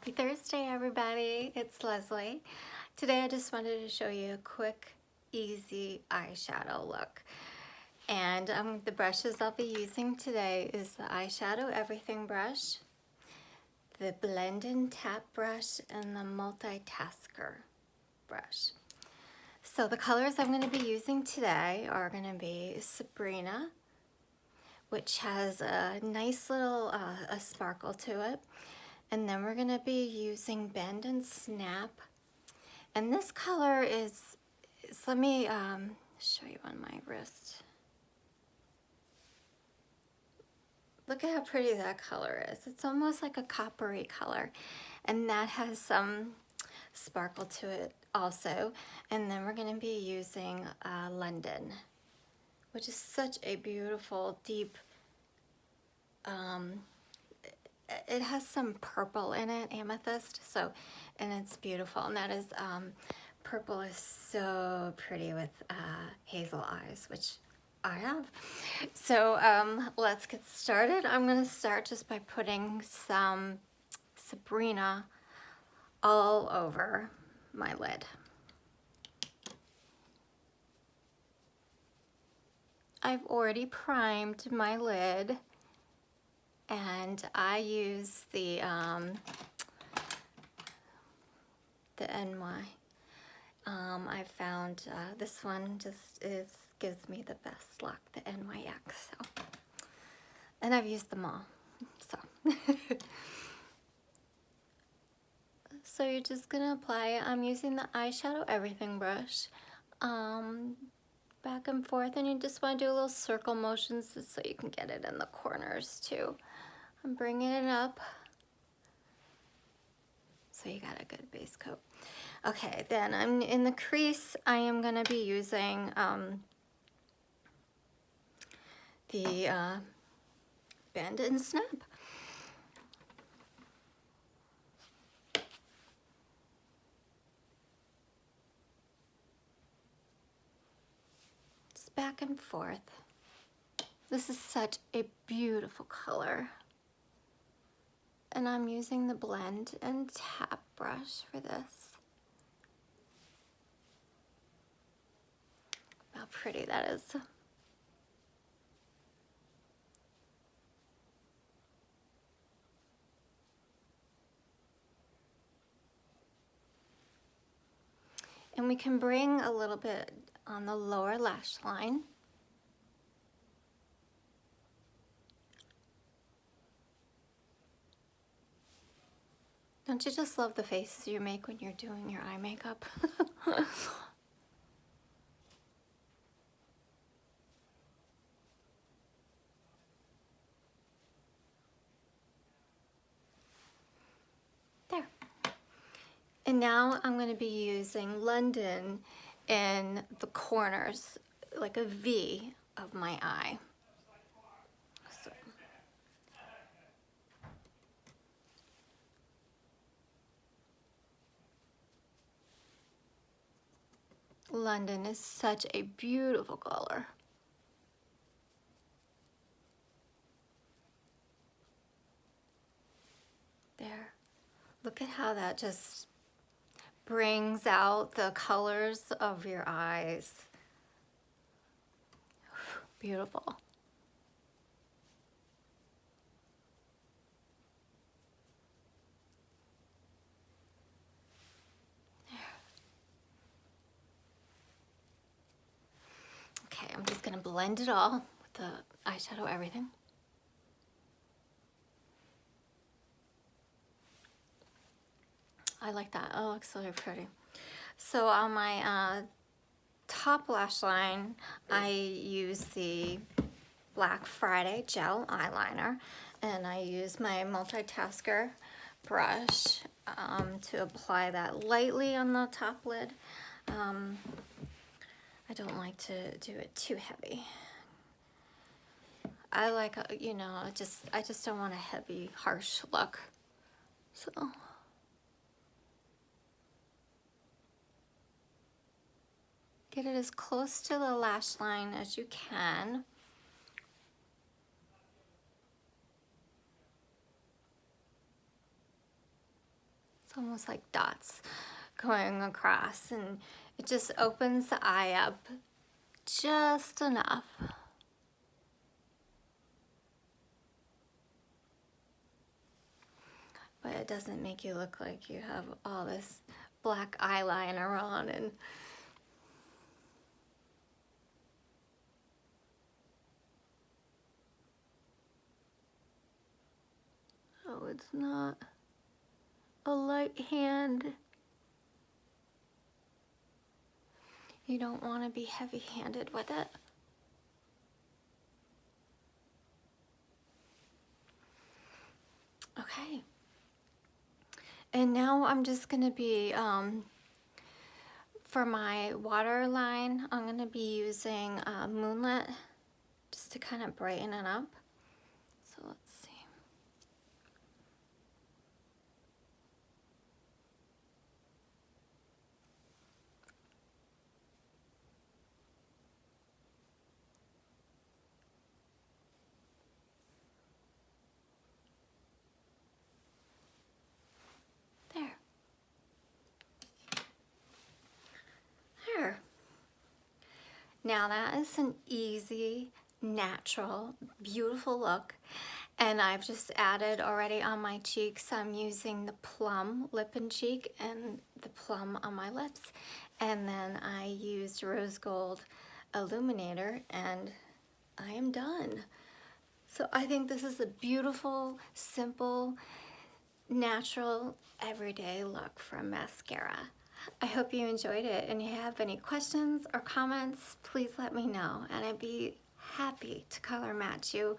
Happy Thursday, everybody. It's Leslie. Today I just wanted to show you a quick, easy eyeshadow look. And the brushes I'll be using today is the Eyeshadow Everything brush, the Blend and Tap brush, and the Multitasker brush. So the colors I'm going to be using today are going to be Sabrina, which has a nice little a sparkle to it. And then we're going to be using Bend and Snap. And this color is let me show you on my wrist. Look at how pretty that color is. It's almost like a coppery color. And that has some sparkle to it also. And then we're going to be using London, which is such a beautiful, deep, it has some purple in it, amethyst, so, and it's beautiful. And that is, purple is so pretty with hazel eyes, which I have. So let's get started. I'm going to start just by putting some Sabrina all over my lid. I've already primed my lid, and I use the NY. I found this one just gives me the best luck, the NYX. So, and I've used them all. So, so you're just gonna apply it. I'm using the Eyeshadow Everything brush. Back and forth, and you just want to do a little circle motions just so you can get it in the corners too. I'm bringing it up so you got a good base coat. Okay, then I'm in the crease. I am going to be using the Bend and Snap. Just back and forth. This is such a beautiful color. And I'm using the Blend and Tap brush for this. How pretty that is. And we can bring a little bit on the lower lash line. Don't you just love the faces you make when you're doing your eye makeup? There. And now I'm going to be using London in the corners, like a V of my eye. So. London is such a beautiful color. There. Look at how that just brings out the colors of your eyes. Beautiful. Okay, I'm just gonna blend it all with the Eyeshadow Everything. I like that. Oh, it looks so pretty. So on my top lash line, I use the Black Friday gel eyeliner, and I use my Multitasker brush to apply that lightly on the top lid. I don't like to do it too heavy. I like, you know, I just don't want a heavy, harsh look. So. Get it as close to the lash line as you can. almost like dots going across, and it just opens the eye up just enough. But it doesn't make you look like you have all this black eyeliner on. And oh, it's not a light hand. You don't want to be heavy-handed with it. Okay. And now I'm just going to be, for my waterline, I'm going to be using Moonlit just to kind of brighten it up. So let's see. There. There. Now that is an easy, natural, beautiful look. And I've just added already on my cheeks, I'm using the plum lip and cheek and the plum on my lips. And then I used rose gold illuminator and I am done. So I think this is a beautiful, simple, natural, everyday look from Maskcara. I hope you enjoyed it, and if you have any questions or comments, please let me know, and I'd be happy to color match you